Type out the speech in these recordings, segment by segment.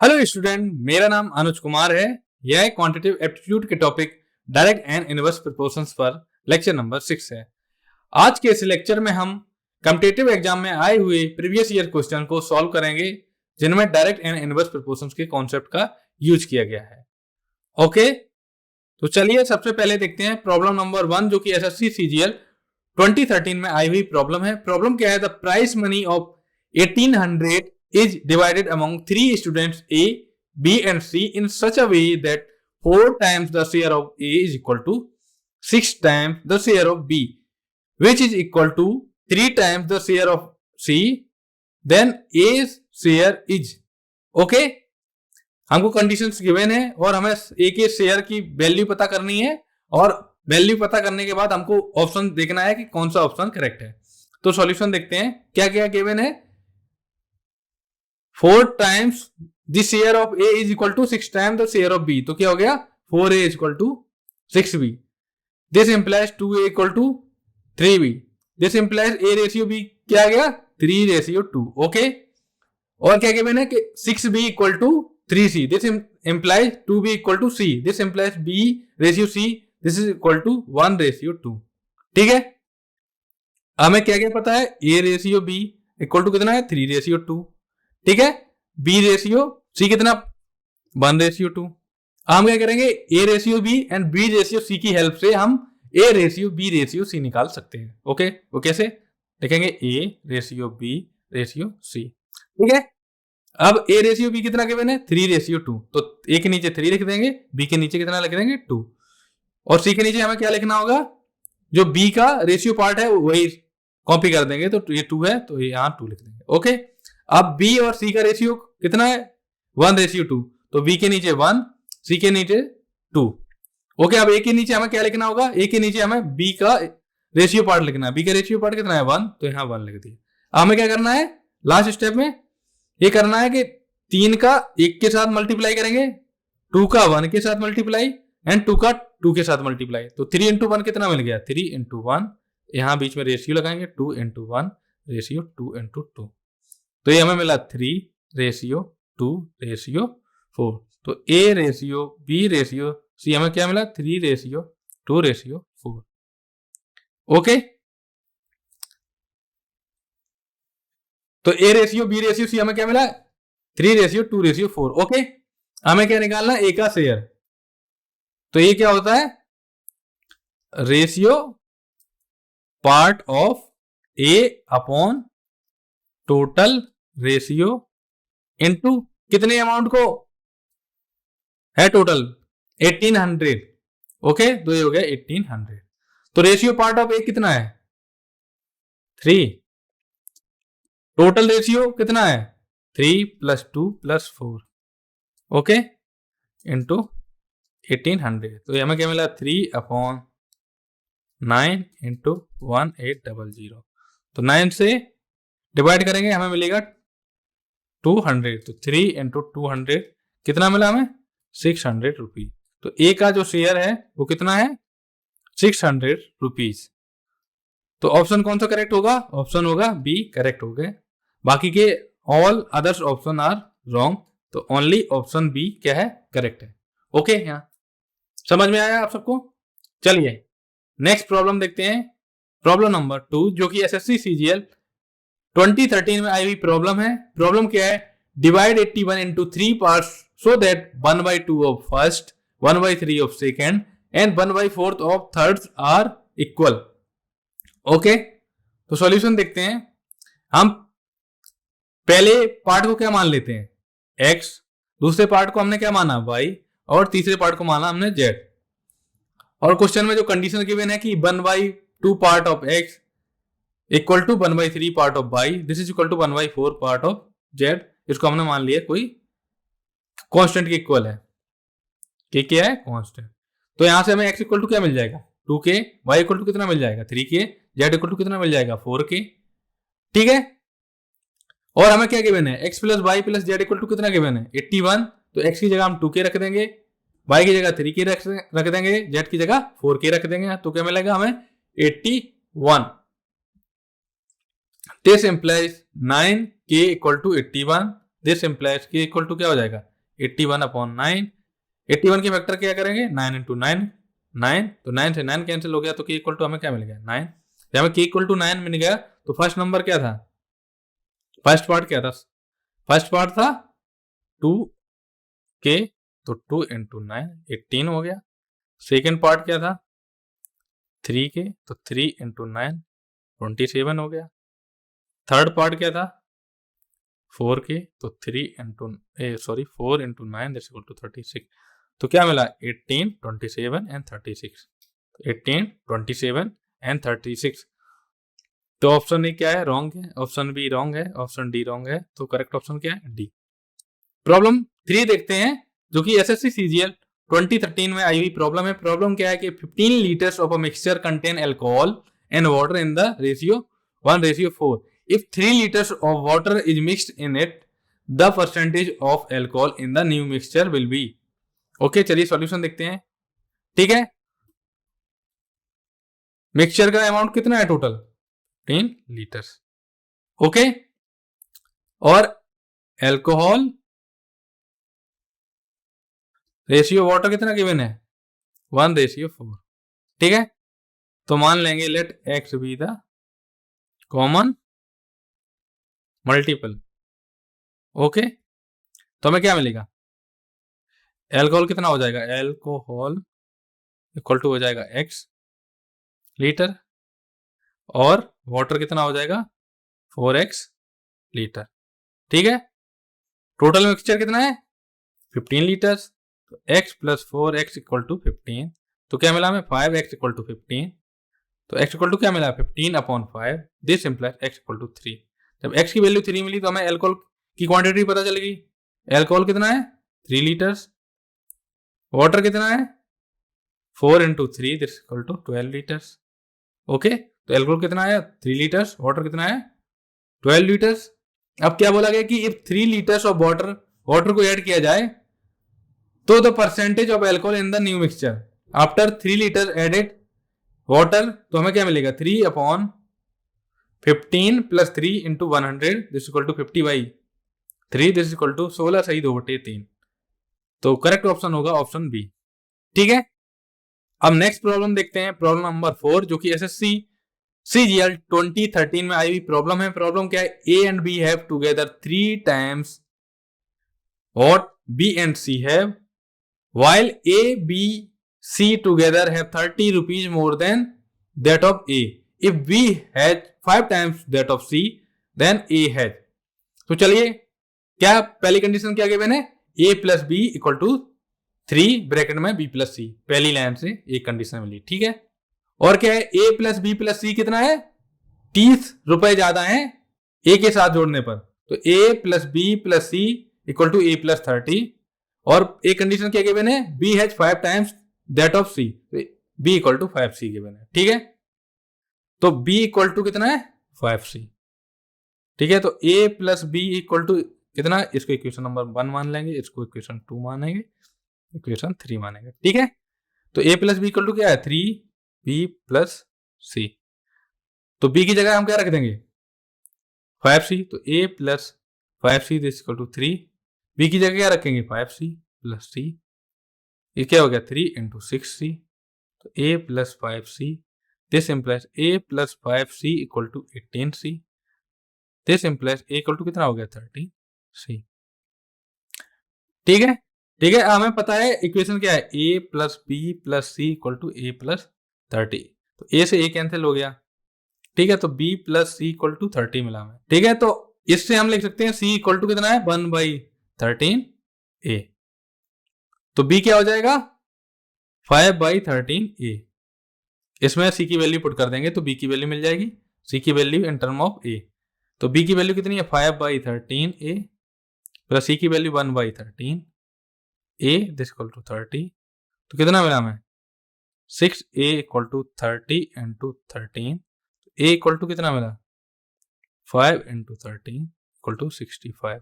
Hello student, मेरा नाम अनुज कुमार है। यह क्वांटिटेटिव एप्टीट्यूड के topic direct and inverse proportions पर लेक्चर नंबर 6 है। आज के इस लेक्चर में हम कॉम्पिटिटिव एग्जाम में आए हुए प्रीवियस ईयर क्वेश्चन को सॉल्व करेंगे, जिनमें डायरेक्ट एंड इनवर्स प्रोपोर्शंस के कॉन्सेप्ट का यूज किया गया है। ओके, तो चलिए सबसे पहले देखते हैं प्रॉब्लम नंबर 1, जो कि एसएससी सीजीएल 2013 में आई हुई प्रॉब्लम है। प्रॉब्लम क्या है? The price money of 1800 is divided among 3 students A, B and C in such a way that 4 times the share of A is equal to 6 times the share of B, which is equal to 3 times the share of C, then A's share is. Okay? हमको conditions given है और हमें A के share की value पता करनी है, और वैल्यू पता करने के बाद हमको ऑप्शन देखना है कि कौन सा ऑप्शन करेक्ट है। तो सॉल्यूशन देखते हैं क्या क्या गिवन है। 4 times the share of A is equal to 6 times the share of B, तो क्या हो गया 4A is equal to 6B. This implies 2A equal to 3B. This implies A ratio B क्या आ गया 3:2. ओके, और क्या given है कि 6B equal to 3C. This implies 2B equal to C. This implies B ratio C. This is equal to 1:2. ठीक है, हमें क्या क्या पता है? A ratio B equal to कितना है 3:2. ठीक है, B रेशियो C कितना 1:2. हम क्या करेंगे A ratio B and B ratio C की हेल्प से हम A ratio B ratio C निकाल सकते हैं। ओके, वो कैसे देखेंगे? A ratio B ratio C। ठीक है, अब A रेशियो B कितना गिवन है 3:2, तो A के नीचे 3 लिख देंगे, B के नीचे कितना लिख देंगे 2, और C के नीचे हमें क्या लिखना होगा? जो B का रेशियो पार्ट है वही कॉपी कर देंगे, तो ये 2 है तो ये यहाँ 2 लिख देंगे। ओके, अब B और C का रेशियो कितना है 1:2, तो B के नीचे 1, C के नीचे 2। ओके, अब A के नीचे हमें क्या लिखना होगा? A के नीचे हमें B का रेशियो पार्ट लिखना है। B का रेशियो पार्ट कितना है 1, तो यहाँ 1 लिख दिया। हमें क्या करना है लास्ट स्टेप में? ये करना है कि 3 का 1 के साथ मल्टीप्लाई करेंगे, 2 का 1 के साथ मल्टीप्लाई एंड 2 का 2 के साथ मल्टीप्लाई, तो 3 into 1 कितना मिल गया 3 into 1। यहाँ बीच में रेशियो लगाएंगे 2 into 1 रेशियो 2 into 2, तो ये हमें मिला 3:2:4। तो A ratio B ratio C हमें क्या मिला 3:2:4। ओके, तो A ratio B ratio C हमें क्या मिला 3:2:4। ओके, हमें क्या निकालना है? A का शेयर। तो ये क्या होता है? Ratio part of A upon total ratio into कितने अमाउंट को है टोटल 1800। ओके, तो ये हो गया 1800। तो रेशियो पार्ट ऑफ ए कितना है 3, टोटल रेशियो कितना है 3 + 2 + 4। ओके, इनटू 1800, तो ये हमें क्या मिला 3/9 × 1800। तो 9 से डिवाइड करेंगे हमें मिलेगा 200, तो 3 × 200 कितना मिला हमें 600 रुपीज। तो ए का जो शेयर है वो कितना है 600 रुपीज। तो ऑप्शन कौन सा करेक्ट होगा? ऑप्शन होगा बी करेक्ट हो गए, बाकी के all others option are wrong, तो ओनली ऑप्शन बी क्या है करेक्ट है। ओके, यहाँ समझ में आया आप सबको? चलिए नेक्स्ट प्रॉब्लम देखते हैं, प्रॉब्लम नंबर 2, जो कि एसएससी सीजीएल 2013 में आई हुई प्रॉब्लम है। प्रॉब्लम क्या है? Divide 81 into 3 parts so that 1/2 of first, 1/3 of second and 1/4 of third are equal. Okay, तो सॉल्यूशन देखते हैं। हम पहले पार्ट को क्या मान लेते हैं x, दूसरे पार्ट को हमने क्या माना y, और तीसरे पार्ट को माना हमने z। और क्वेश्चन में जो कंडीशन गिवन है कि 1/2 part of x equal to 1/3 part of y, this is equal to 1/4 part of z, इसको हमने मान लिया कोई कांस्टेंट के इक्वल है, कि क्या है कांस्टेंट। तो यहां से हमें x इक्वल टू क्या मिल जाएगा 2k, y इक्वल टू कितना मिल जाएगा 3k, z इक्वल टू कितना मिल जाएगा 4k। ठीक है, और हमें क्या गिवन है x + y + z equal to कितना गिवन है 81, तो x की जगह हम 2k रख देंगे, y की जगह 3k रख देंगे, z की जगह 4k रख देंगे, तो क्या मिलेगा हमें 81। This implies 9k = 81. This implies k = क्या हो जाएगा 81/9। 81 के फैक्टर क्या करेंगे, 9 इंटू 9, 9। तो 9 से 9 कैंसिल हो गया, तो k इक्वल टू हमें क्या मिल गया, 9। जब हमें k इक्वल टू 9 मिल गया तो फर्स्ट नंबर क्या था, फर्स्ट पार्ट क्या था, फर्स्ट पार्ट था 2k, तो 2 इंटू 9 18 हो गया। सेकेंड पार्ट क्या था 3k, तो 3 इंटू 9 27 हो गया। थर्ड पार्ट क्या था 4k, तो 4 इंटू 9 दैट्स इक्वल टू 36। तो क्या मिला 18, 27 एंड 36। 18, 27 एंड 36। तो ऑप्शन ए क्या है, रॉन्ग है, ऑप्शन बी रॉन्ग है, ऑप्शन डी रॉन्ग है। तो करेक्ट ऑप्शन क्या है, डी। प्रॉब्लम 3 देखते हैं, जो कि एसएससी सीजीएल 2013 में आई हुई प्रॉब्लम है। प्रॉब्लम क्या है कि 15 litres of a mixture contain alcohol and water in the ratio 1:4। If 3 litres of water is mixed in it, the percentage of alcohol in the new mixture will be. Okay, चलिए solution देखते हैं। ठीक है, mixture का amount कितना है total 15 litres. Okay, और alcohol ratio water कितना गिवन है 1:4। ठीक है, तो मान लेंगे let x be the common multiple. Okay, तो हमें क्या मिलेगा, एल्कोहल कितना हो जाएगा, एल्कोहल इक्वल टू हो जाएगा x लीटर, और वाटर कितना हो जाएगा 4x लीटर। ठीक है, टोटल मिक्सचर कितना है 15 लीटर्स, तो x plus 4x equal to 15। तो क्या मिला हमें 5x इक्वल टू 15। तो x इक्वल टू क्या मिला 15/5। This implies x equal to 3। जब x की वैल्यू 3 मिली तो हमें एल्कोहल की क्वांटिटी पता चल गई। एल्कोहल कितना है 3 लीटर्स, वाटर कितना है 4 into 3 this equal to 12 litres. Okay, तो एल्कोहल कितना है 3 लीटर्स, वाटर कितना है 12 लीटर्स। अब क्या बोला गया कि इफ 3 लीटर्स ऑफ वाटर को ऐड किया जाए तो the percentage of alcohol in the new mixture after 3 litre added water, तो हमें क्या मिलेगा 3/15 plus 3 into 100 this equal to 50/3 this equal to 16 सही 2/3। तो करेक्ट ऑप्शन होगा ऑप्शन बी। ठीक है, अब नेक्स्ट प्रॉब्लम देखते हैं, प्रॉब्लम नंबर 4, जो कि एसएससी सीजीएल 2013 में आई हुई प्रॉब्लम है। प्रॉब्लम क्या है, A and B have together 3 times what B and C have, while A, B, C together have 30 rupees more than that of A. If B has 5 times that of C, then A has. तो चलिए, क्या पहली condition क्या given है, A plus B equal to 3 bracket में B plus C, पहली line से एक कंडीशन मिली। ठीक है, और क्या है A प्लस बी प्लस सी कितना है 30 रुपए ज्यादा है A के साथ जोड़ने पर, तो A plus B plus C equal to A plus 30। और एक कंडीशन क्या गिवन है, B has 5 times that of C, B equal to 5C given है। ठीक है, तो B इक्वल टू कितना है 5C। ठीक है, तो A plus B equal to कितना, इसको इक्वेशन नंबर 1 मान लेंगे, इसको इक्वेशन 2 मानेंगे, इक्वेशन 3 मानेंगे। ठीक है, तो A plus B equal to क्या है 3B प्लस C। तो B की जगह हम क्या रख देंगे 5C, तो A plus 5C this equal to 3। B की जगह क्या रखेंगे 5C प्लस C, ये क्या हो गया 3 इंटू 6C। तो A plus 5C this implies A plus 5C equal to 18C। This implies A equal to कितना हो गया 30C। ठीक है, ठीक है, हमें पता है इक्वेशन क्या है, A plus B plus C equal to A plus 30। तो A से A कैंसिल हो गया। ठीक है, तो B plus C equal to 30 मिला हमें। ठीक है, तो इससे हम लिख सकते हैं C इक्वल टू कितना है 1/13A। तो B क्या हो जाएगा 5/13A। इसमें C की वैल्यू पुट कर देंगे तो B की वैल्यू मिल जाएगी, C की value in term of A। तो B की वैल्यू कितनी है 5/13A प्लस C की value 1/13A this equal to 30। तो कितना मिला हमें 6A equal to 30 into 13। A equal to कितना मिला 5 इंटू 13 इक्वल टू 65।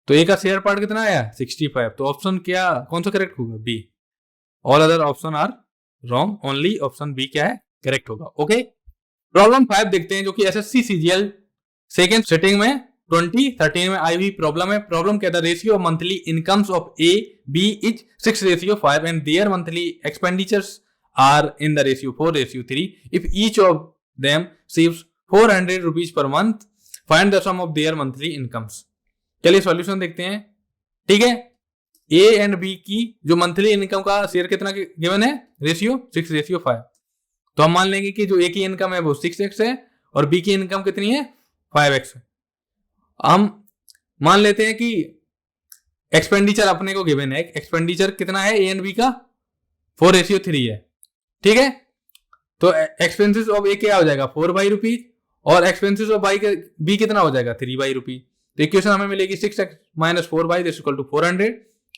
तो A का शेयर पार्ट कितना आया 65। तो ऑप्शन क्या कौन सा करेक्ट होगा B. All other option are wrong, only option B क्या है करेक्ट होगा। ओके, प्रॉब्लम 5 देखते हैं, जो कि एसएससी सीजीएल सेकेंड सिटिंग में 2013 में आई हुई प्रॉब्लम है। प्रॉब्लम क्या था, ratio of monthly incomes of A B is 6:5 and their monthly expenditures are in the ratio 4:3 if each of them saves 400 rupees per month find the sum of their monthly incomes. चलिए solution देखते हैं। ठीक है, A and B की जो monthly income का share कितना given है, रेशियो 6:5। तो हम मान लेंगे कि जो ए की इनकम है वो 6x है और बी की इनकम कितनी है 5x है। हम मान लेते हैं कि एक्सपेंडिचर अपने को गिवन है, एक्सपेंडिचर कितना है ए एंड बी का 4:3 है। ठीक है, तो एक्सपेंसेस ऑफ ए क्या हो जाएगा 4 रुपीज और एक्सपेंसेस ऑफ बी कितना हो जाएगा 3 रुपीज। तो इक्वेशन हमें मिलेगी 6x - 4y = 400।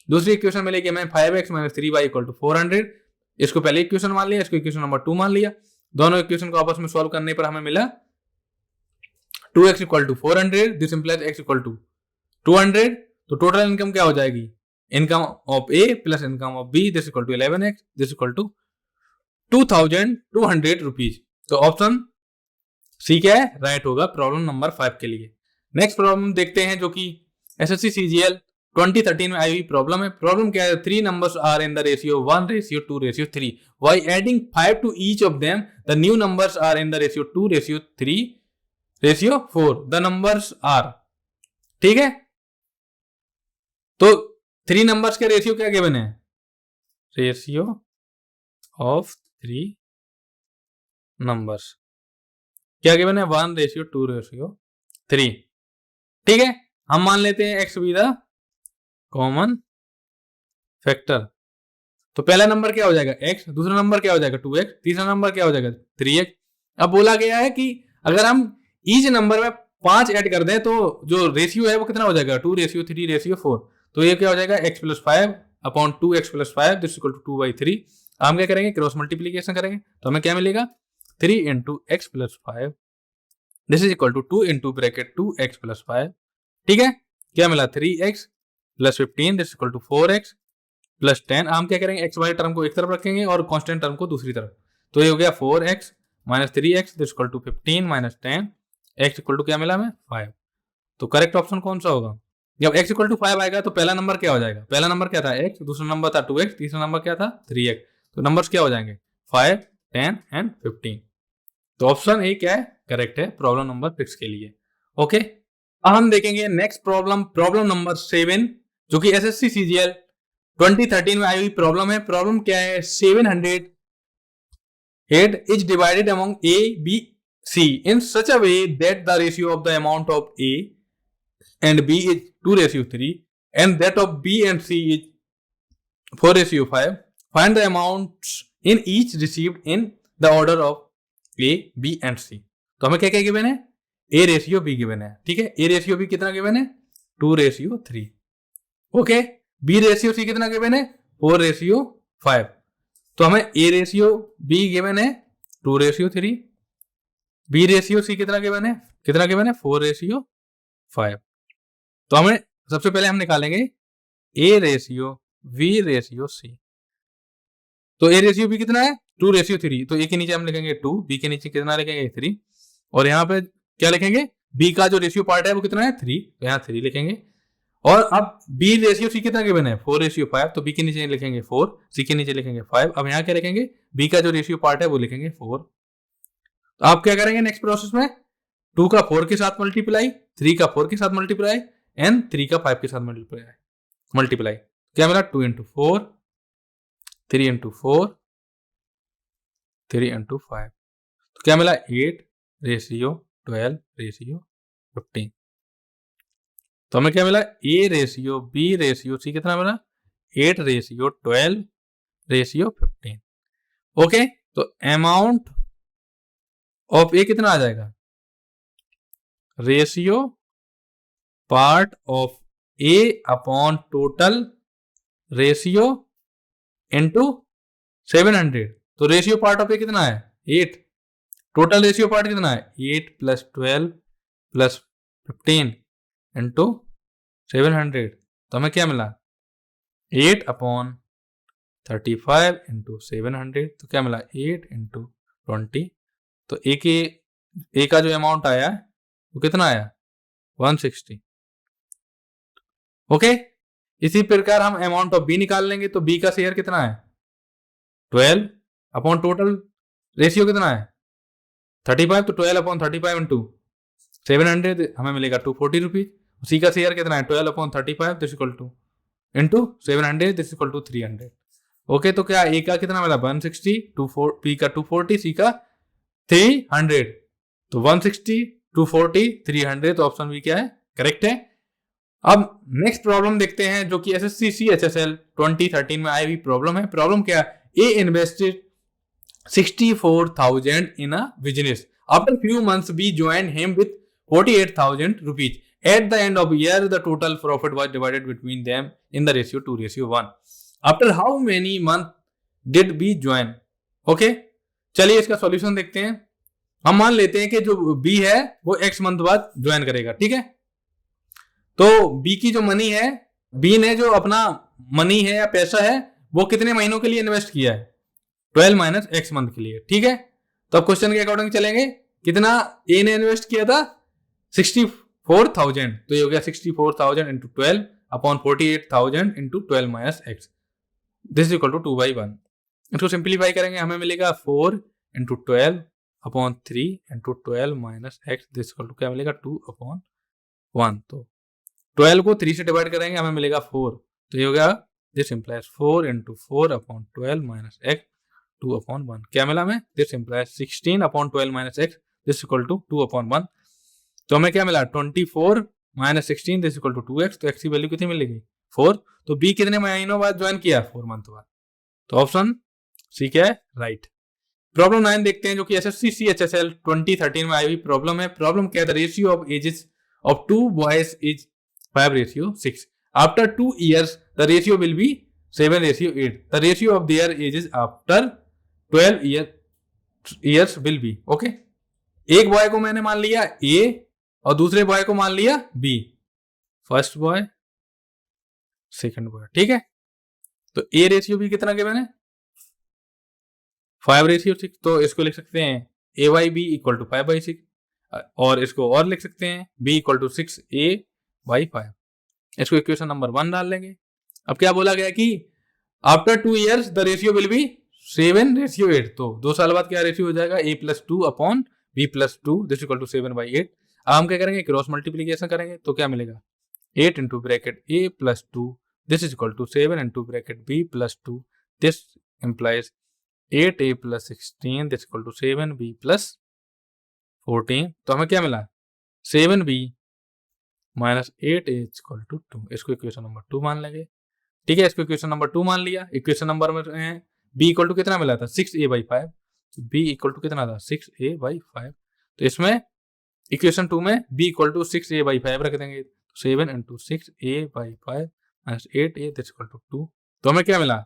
दूसरी इक्वेशन मिलेगी हमें 5x - 3y = 400। इसको पहले इक्वेशन मान लिया, इसको इक्वेशन नंबर 2 मान लिया। दोनों इक्वेशन को आपस में सॉल्व करने पर हमें मिला 2x = 400, दिस इंप्लाइज x = 200। तो टोटल इनकम क्या हो जाएगी, income of A plus income of B, this = 11x, this = 2200 rupees. तो ऑप्शन सी क्या है, राइट होगा प्रॉब्लम नंबर 5 के लिए। नेक्स्ट प्रॉब्लम देखते हैं जो कि एसएससी सीजीएल 2013 में आई हुई प्रॉब्लम है। प्रॉब्लम क्या है, 3 numbers are in the ratio 1:2:3 why adding 5 to each of them the new numbers are in the ratio 2:3:4 the numbers are. ठीक है, तो 3 numbers के रेशियो क्या गिवन है, रेशियो ऑफ 3 numbers क्या गिवन है 1:2:3। ठीक है, हम मान लेते हैं x B the common factor. तो पहला नंबर क्या हो जाएगा x, दूसरा नंबर क्या हो जाएगा 2x, तीसरा नंबर क्या हो जाएगा 3x। अब बोला गया है कि अगर हम ईच नंबर में 5 ऐड कर दें तो जो रेशियो है वो कितना हो जाएगा 2:3:4। तो ये क्या हो जाएगा x + 5 अपॉन 2x + 5 दिस = 2/3। हम क्या करेंगे, क्रॉस मल्टीप्लीकेशन करेंगे तो हमें क्या मिलेगा 3 × x + 5 दिस = 2 × ब्रैकेट 2x + 5। ठीक है, क्या मिला 3x + 15 दिस = 4x + 10। हम क्या करेंगे x y टर्म को एक तरफ रखेंगे और कांस्टेंट टर्म को दूसरी तरफ। तो ये हो गया 4x - 3x दिस = 15 - 10 x = क्या मिला हमें 5। तो करेक्ट ऑप्शन कौन सा होगा, जब x = 5 आएगा तो पहला नंबर क्या हो जाएगा, पहला नंबर क्या था x, दूसरा नंबर था 2x, तीसरा नंबर क्या था 3x। तो नंबर्स क्या हो जाएंगे 5, 10 एंड 15। तो ऑप्शन ए क्या है, करेक्ट है प्रॉब्लम नंबर 6 के लिए। ओके, अब हम देखेंगे नेक्स्ट प्रॉब्लम, प्रॉब्लम नंबर 7 जो कि एसएससी सीजीएल 2013 में आई हुई प्रॉब्लम है। प्रॉब्लम क्या है, 700 is divided among A B C in such a way that the ratio of the amount of A and B is 2:3 and that of B and C is 4:5। Find the amounts in each received in the order of A B and C. तो हमें क्या क्या given है, ए ratio be given है। ठीक है, ए ratio B कितना given है 2:3। ओके, बी रेशियो सी कितना गिवन है 4:5। तो हमें ए रेशियो बी गिवन है 2:3, बी रेशियो सी कितना गिवन है 4:5। तो हमें सबसे पहले हम निकालेंगे A ratio B ratio C. तो ए रेशियो बी कितना है 2:3। तो ए के नीचे हम लिखेंगे 2, बी के नीचे कितना लिखेंगे 3 और यहाँ पे क्या लिखेंगे, बी का जो रेशियो पार्ट है वो कितना है 3, तो यहाँ 3 लिखेंगे। और अब बी रेशियो सी कितना गिवन है 4:5, तो बी के नीचे लिखेंगे 4, सी के नीचे लिखेंगे 5। अब यहाँ क्या लिखेंगे, बी का जो रेशियो पार्ट है वो लिखेंगे 4। तो आप क्या करेंगे नेक्स्ट प्रोसेस में, 2 का 4 के साथ मल्टीप्लाई, 3 का 4 के साथ मल्टीप्लाई एंड 3 का 5 के साथ मल्टीप्लाई। क्या मिला 2 × 4, 3 × 4, 3 × 5। तो क्या मिला 8:12:15। तो हमें क्या मिला, A ratio B ratio C कितना मिला 8:12:15। ओके, तो अमाउंट ऑफ ए कितना आ जाएगा, ratio part of A upon total ratio into 700। तो रेशियो पार्ट ऑफ ए कितना है 8, टोटल रेशियो पार्ट कितना है 8 + 12 + 15 इंटू 700। तो हमें क्या मिला 8/35 इंटू 700। तो क्या मिला 8 × 20। तो ए का जो अमाउंट आया वो कितना आया 160। ओके, इसी प्रकार हम अमाउंट ऑफ बी निकाल लेंगे। तो बी का शेयर कितना है 12 अपॉन टोटल रेशियो कितना है 35, तो 12 अपॉन 35 इंटू 700 हमें मिलेगा 240 रुपीज। सी का शेयर कितना है 12 upon 35 this equal to into 700 this equal to 300। Okay, तो क्या ए का कितना मिला 160, बी का 240, सी का 300। तो 160, 240, 300, तो ऑप्शन बी क्या है करेक्ट है। अब नेक्स्ट प्रॉब्लम देखते हैं जो कि एसएससी सीएचएसएल 2013 में आई हुई प्रॉब्लम है। प्रॉब्लम क्या है, ए invested 64,000 in a business. After few months, B joined him with 48,000 rupees. At the end of year, the total profit was divided between them in the ratio 2:1. After how many months did B join? Okay, चलिए इसका solution देखते हैं। हम मान लेते हैं कि जो B है वो X मंथ बाद ज्वाइन करेगा, ठीक है। तो B की जो मनी है, B ने जो अपना मनी है या पैसा है वो कितने महीनों के लिए इन्वेस्ट किया है 12 माइनस एक्स मंथ के लिए, ठीक है। तो अब क्वेश्चन के अकॉर्डिंग चलेंगे, कितना ए ने इन्वेस्ट किया था 64,000, तो ये हो गया 64,000 into 12 upon 48,000 into 12 minus x this equal to 2/1। इसको सिंप्लीफाई करेंगे हमें मिलेगा 4 into 12 upon 3 into 12 minus x this equal to क्या मिलेगा 2/1। तो 12 को 3 से डिवाइड करेंगे हमें मिलेगा 4, तो ये हो गया this implies 4 into 4 upon 12 minus x 2/1। क्या मिला हमें this implies 16 upon 12 minus x this equal to 2/1। तो हमें क्या मिला 24 minus 16 this equal to 2x। तो x की वैल्यू कितनी मिलेगी 4। तो b कितने महीनों बाद ज्वाइन किया 4 मंथ बाद। तो ऑप्शन सी क्या है राइट। प्रॉब्लम 9 देखते हैं जो कि एसएससी सीएचएसएल 2013 में आई हुई प्रॉब्लम है। प्रॉब्लम क्या है, the ratio of ages of 2 boys is 5:6। After 2 years the ratio will be 7:8। the ratio of their ages after 12 years will be okay। एक बॉय को मैंने मान लिया ए और दूसरे बॉय को मान लिया B, first boy second boy, ठीक है। तो ए रेशियो भी कितना गिवन है 5:6। तो इसको लिख सकते हैं ए बाई बी इक्वल टू 5/6 और इसको और लिख सकते हैं बी इक्वल टू 6a/5। इसको इक्वेशन नंबर 1 डाल लेंगे। अब क्या बोला गया कि after 2 years the ratio will be 7:8। तो 2 साल बाद क्या रेशियो हो जाएगा a+2 upon b+2 this equal to 7/8। अब हम क्या करेंगे क्रॉस मल्टीप्लीकेशन करेंगे तो क्या मिलेगा 8 into bracket a+2 this is equal to 7 into bracket b+2 this implies 8a + 16 this equal to 7b + 14। तो हमें क्या मिला 7b minus 8a equal to 2। इसको इक्वेशन नंबर 2 मान लेंगे, ठीक है। इसको इक्वेशन नंबर 2 मान लिया। इक्वेशन नंबर में b इक्वल टू कितना मिला था 6a/5। तो b इक्वल टू कितना था 6a/5। तो इसमें इक्वेशन 2 में b इक्वल टू 6a/5 रख देंगे। 7 into 6a/5 minus 8a this equal to 2। तो हमें क्या मिला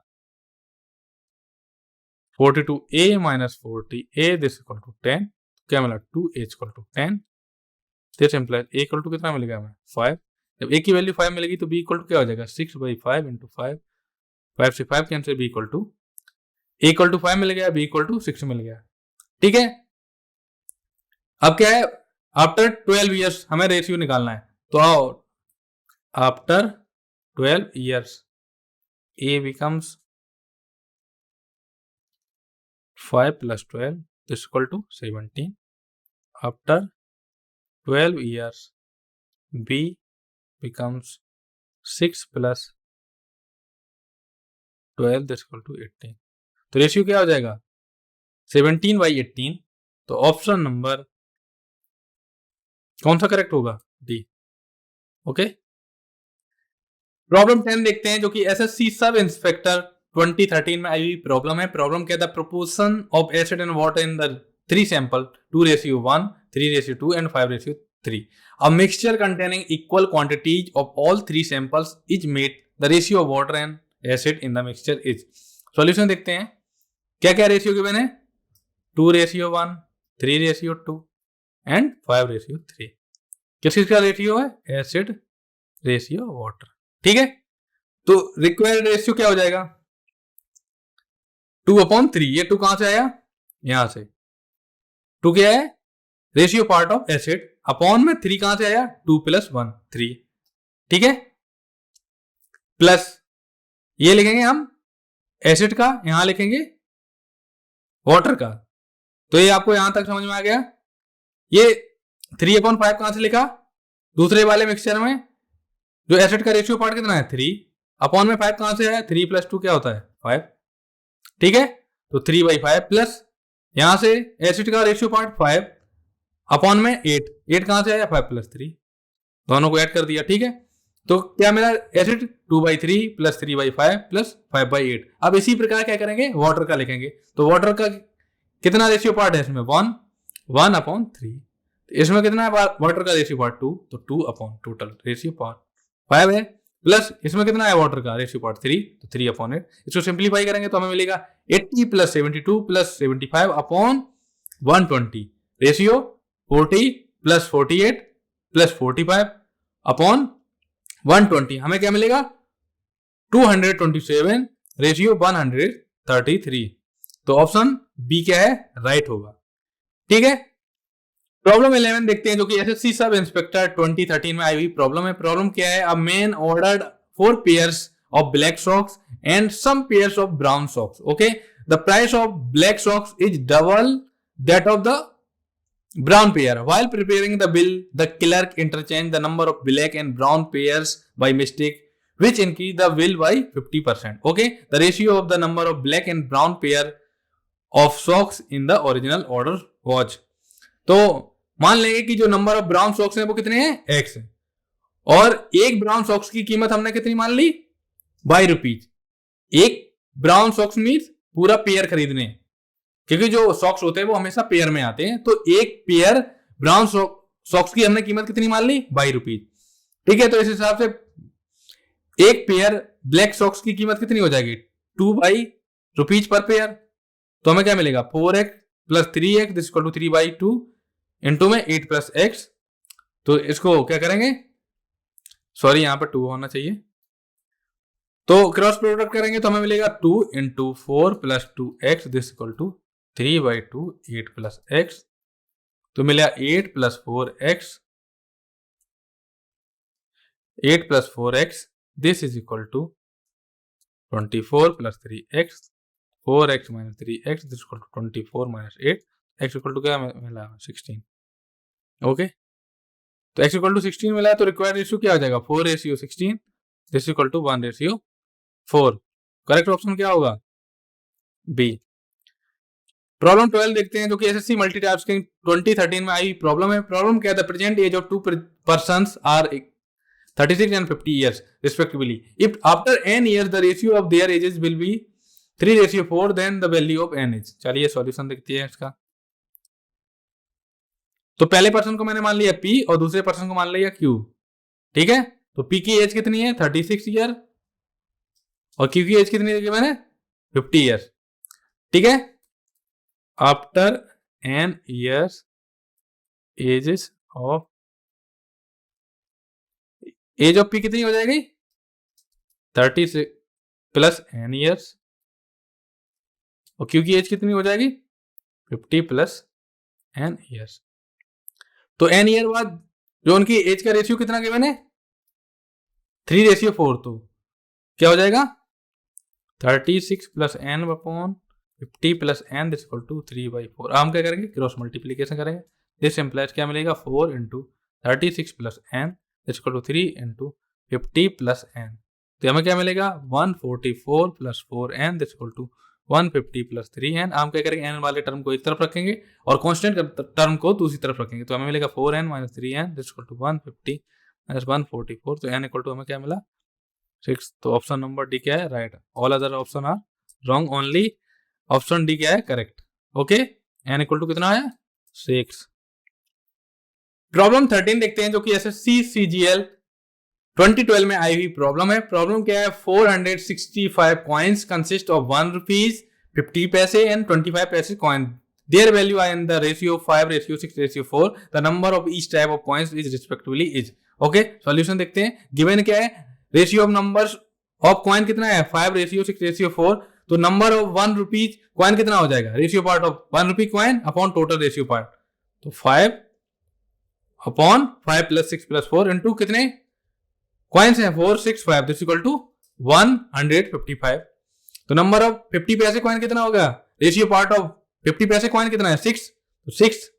42a minus 40a this equal to 10। क्या मिला 2a equal to 10 this implies a equal to कितना मिलेगा हमें 5। जब a की वैल्यू 5 मिलेगी तो b इक्वल टू क्या हो जाएगा 6/5 इंटू 5। 5 से 5 cancel b equal to a equal to 5 मिल गया b इक्वल टू 6 मिल गया, ठीक है। अब क्या है आफ्टर 12 years हमें रेशियो निकालना है। तो आओ after 12 years a becomes 5 + 12 this equal to 17। After 12 years b becomes 6 + 12 this equal to 18। तो रेशियो क्या हो जाएगा 17/18। तो ऑप्शन नंबर कौन सा करेक्ट होगा डी, ओके। प्रॉब्लम 10 देखते हैं जो कि एसएससी सब इंस्पेक्टर 2013 में आई हुई प्रॉब्लम है। प्रॉब्लम क्या है, the proportion of acid and water in the 3 sample 2:1, 3:2 and 5:3। A mixture containing equal quantities of all 3 samples is made. The ratio of water and acid in the mixture is। Solution देखते हैं क्या क्या ratio given है 2:1, 3:2 and 5:3। किस किसका ratio है acid ratio water, ठीक है। तो रिक्वायर्ड रेशियो क्या हो जाएगा 2/3। ये 2 कहां से आया यहां से 2 क्या है ratio part of acid upon में 3 कहां से आया, 2 + 1 3, ठीक है, प्लस ये लिखेंगे हम एसिड का, यहां लिखेंगे वाटर का। तो ये आपको यहां तक समझ में आ गया। ये 3/5 कहां से लिखा, दूसरे वाले मिक्सचर में जो एसिड का रेशियो पार्ट कितना है 3, अपॉन में 5 कहां से है, 3 + 2 क्या होता है 5, ठीक है। तो 3/5 प्लस यहां से एसिड का रेशियो पार्ट 5 अपॉन में 8 कहां से आया 5 + 3, दोनों को ऐड कर दिया, ठीक है। तो क्या मिला एसिड 2/3 प्लस 3/5 प्लस 5/8। अब इसी प्रकार क्या करेंगे, वाटर का लिखेंगे। तो वाटर का कितना रेशियो पार्ट है इसमें 1/3, इसमें कितना है वाटर का रेशियो पार्ट 2, तो 2 अपॉन टोटल रेशियो पार्ट 5 है, प्लस इसमें कितना है वाटर का रेशियो पार्ट 3, तो 3/8। इसको सिंप्लीफाई करेंगे तो हमें मिलेगा 80 + 72 + 75 अपॉन 120, रेशियो 40 + 48 + 45 अपॉन 120, हमें क्या मिलेगा 227 रेशियो 133। तो ऑप्शन बी क्या है, राइट होगा, ठीक है। प्रॉब्लम 11 देखते हैं, जो कि एसएससी सब इंस्पेक्टर 2013 में आई हुई प्रॉब्लम है। प्रॉब्लम क्या है, a man ordered 4 pairs of black socks and some pairs of brown socks, okay. The price of black socks is double that of the brown pair. While preparing the bill, the clerk interchanged the number of black and brown pairs by mistake, which increased the bill by 50%. Okay, the ratio of the number of black and brown pair of socks in the original order was. तो मान लेंगे कि जो number of brown socks हैं वो कितने हैं, x है, और एक ब्राउन सॉक्स की कीमत हमने कितनी मान ली, ₹22। एक ब्राउन सॉक्स मीन्स पूरा पेयर खरीदने, क्योंकि जो सॉक्स होते हैं वो हमेशा पेयर में आते हैं। तो एक पेयर ब्राउन सॉक्स की हमने कीमत कितनी मान ली, ₹22, ठीक है। तो इस हिसाब से एक पेयर ब्लैक सॉक्स की कीमत कितनी हो जाएगी, ₹2 पर पेयर। तो हमें क्या मिलेगा 4x + 3x this equal to 3/2 into में 8 + x। तो इसको क्या करेंगे, सॉरी यहां पर 2 होना चाहिए, तो क्रॉस प्रोडक्ट करेंगे तो हमें मिलेगा 2 × 4 + 2x this equal to 3/2 8 + x। तो मिला 8 + 4x, 8 + 4x this is equal to 24 + 3x, 4x - 3x this equal to 24 - 8, x equal to क्या मिला 16, ओके। तो x इक्वल टू 16 मिला है, तो रिक्वायर्ड रेशियो क्या हो जाएगा 4:16 this equal to 1:4। Correct option क्या होगा, बी। प्रॉब्लम 12 देखते हैं, जो कि एसएससी मल्टीटास्किंग 2013 में आई प्रॉब्लम है। प्रॉब्लम क्या है, the present age of 2 persons are 36 and 50 years respectively. If after n years the ratio of their ages will be 3:4, then the value of n is. चलिए solution देखते हैं इसका। तो पहले पर्सन को मैंने मान लिया P और दूसरे पर्सन को मान लिया Q, ठीक है। तो P की एज कितनी है 36 ईयर और Q की एज कितनी देखी मैंने 50 ईयर, ठीक है। After n years ages of, age of P कितनी हो जाएगी 36 + n ईयर्स और Q की एज कितनी हो जाएगी 50 + n ईयर्स। तो n ईयर बाद जो उनकी एज का रेशियो कितना गिवन है 3:4, तो क्या हो जाएगा 36 + n upon 50 + n this equal to 3/4। हम क्या करेंगे क्रॉस मल्टीप्लीकेशन करेंगे, दिस इंप्लाइज क्या मिलेगा 4 × 36 + n this equal to 3 × 50 + n। तो हमें क्या मिलेगा 144 + 4n this equal to 150 + 3n। हम क्या करेंगे n वाले टर्म को एक तरफ रखेंगे और कांस्टेंट टर्म को दूसरी तरफ रखेंगे, तो हमें मिलेगा 4n - 3n this equal to 150 - 144। तो n इक्वल टू हमें क्या मिला 6। तो ऑप्शन नंबर डी क्या है, right. All other option are wrong, only option D क्या है, correct, okay. n equal to कितना है 6। प्रॉब्लम 13 देखते हैं, जो कि एसएससी सीजीएल 2012 में आई हुई प्रॉब्लम है। प्रॉब्लम क्या है, 465 कॉइन्स कंसिस्ट ऑफ 1 रुपीज 50 पैसे एंड 25 पैसे coin. Their value are in the ratio 5:6:4। The number of each type of coins is respectively is, okay. Solution देखते हैं। गिवन क्या है, ratio of numbers of coin कितना है 5:6:4। तो नंबर ऑफ 1 रुपीज कॉइन कितना हो जाएगा, ratio part of 1 rupee coin upon total ratio part, तो 5 अपॉन 5 + 6 + 4 इंटू कितने कॉइन्स हैं 4 6 5 दिस इक्वल टू 155। तो नंबर ऑफ 50 पैसे कॉइन कितना होगा, रेशियो पार्ट ऑफ 50 पैसे कॉइन कितना है 6, तो 6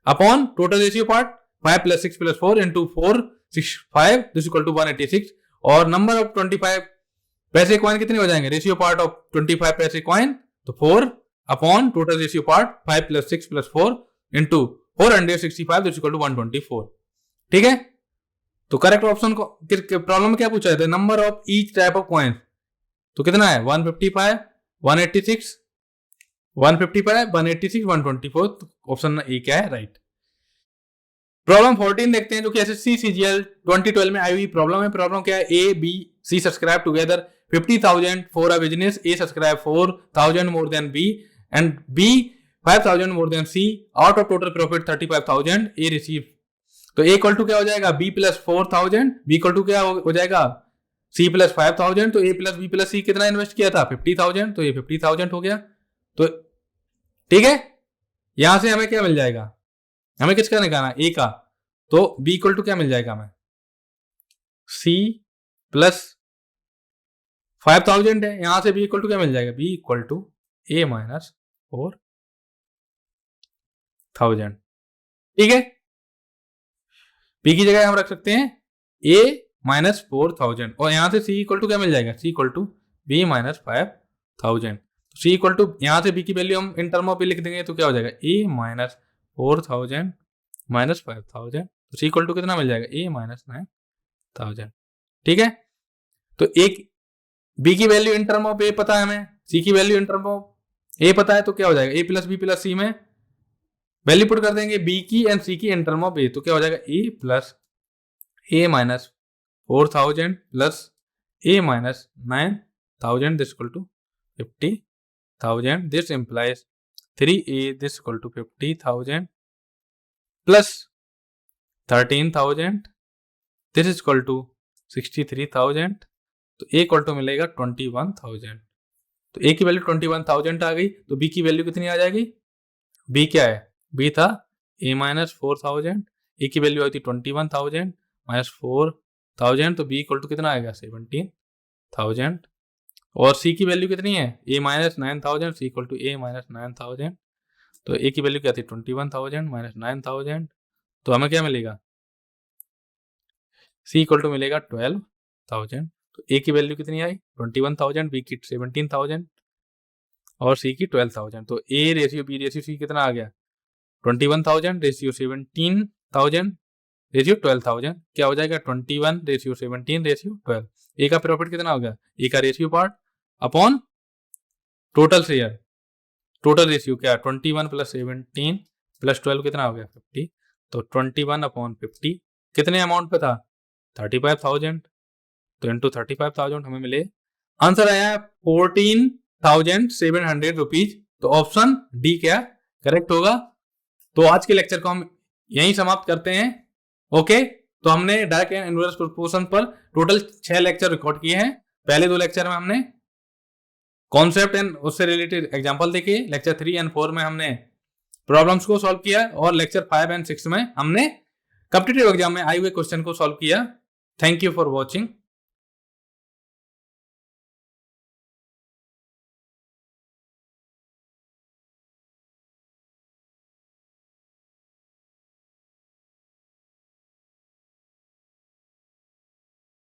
upon total ratio part 5 + 6 + 4 into 4 6 5 this equal to 186। और नंबर ऑफ 25 पैसे कॉइन कितने हो जाएंगे, रेशियो पार्ट ऑफ 25 पैसे कॉइन तो 4 upon total ratio part 5 + 6 + 4 into 465 this equal to 124। ठीक है, तो करेक्ट ऑप्शन को प्रॉब्लम में क्या पूछा है, number of each type of coin, तो कितना है 155 186 155 186 124, तो ऑप्शन ए क्या है राइट। प्रॉब्लम 14 देखते हैं जो कि एसएससी सीजीएल 2012 में आई हुई प्रॉब्लम है। प्रॉब्लम क्या है, A B C subscribe together 50,000 for a business, A subscribe 4,000 more than B and B 5,000 more than C, out of total profit 35,000 A receive. तो ए इक्वल टू क्या हो जाएगा, B + 4,000, B equal to क्या हो जाएगा सी + 5,000, तो ए + B + सी कितना invest किया था 50,000, तो ये 50,000 हो गया। तो ठीक है, यहां से हमें क्या मिल जाएगा, हमें किसका निकालना ए का, तो b इक्वल टू क्या मिल जाएगा हमें c + 5,000 है, यहां से b इक्वल टू क्या मिल जाएगा, b इक्वल टू a - 4,000। ठीक है, b की जगह हम रख सकते हैं a - 4,000 और यहां से c इक्वल टू क्या मिल जाएगा, c इक्वल टू b - 5,000। तो c इक्वल टू यहां से b की वैल्यू हम इन टर्म ऑफ b लिख देंगे तो क्या हो जाएगा a - 4,000 - 5,000, तो c इक्वल टू कितना मिल जाएगा a - 9,000। ठीक है, तो एक b की value in term of a पता है हमें, c की value in term of a पता है, तो क्या हो जाएगा a + b + c में वैल्यू पुट कर देंगे b की एंड c की इन टर्म ऑफ a, तो क्या हो जाएगा a + a - 4,000 + a - 9,000 this equal to 50,000, this implies 3a this equal to 50,000 plus 13,000 this is equal to 63,000, तो ए इक्वल टू मिलेगा 21,000। तो ए की वैल्यू 21,000 आ गई, तो बी की वैल्यू कितनी आ जाएगी, बी क्या है, बी था a - 4,000, ए की वैल्यू आई थी 21,000 - 4,000, तो बी इक्वल टू कितना आएगा 17,000। और सी की वैल्यू कितनी है a - 9,000, C equal to a - 9,000, तो ए की वैल्यू क्या थी 21,000 - 9,000, तो हमें क्या मिलेगा c इक्वल टू मिलेगा 12,000। तो ए की वैल्यू कितनी आई 21,000, बी की 17,000 और सी की 12,000, तो A ratio B ratio C कितना आ गया 21,000 रेशियो 17,000 रेशियो 12,000, क्या हो जाएगा 21 रेशियो 17 रेशियो 12। ए का प्रॉफिट कितना हो गया, ए का ratio part upon total share, total ratio क्या 21 + 17 + 12 कितना हो गया 50, तो 21/50 कितने अमाउंट पे था 35,000, तो इंटू 35,000 हमें मिले, आंसर आया 14,700 रुपीज। तो ऑप्शन डी क्या करेक्ट होगा। तो आज के लेक्चर को हम यहीं समाप्त करते हैं। ओके, तो हमने डायरेक्ट एंड इनवर्स प्रोपोर्शन पर टोटल 6 लेक्चर रिकॉर्ड किए हैं। पहले 2 लेक्चर में हमने कॉन्सेप्ट एंड उससे रिलेटेड एग्जांपल देखे, लेक्चर 3 एंड 4 में हमने प्रॉब्लम्स को सॉल्व किया और लेक्चर 5 एंड 6 में हमने कॉम्पिटिटिव एग्जाम में आए हुए क्वेश्चन को सॉल्व किया। Thank you for watching.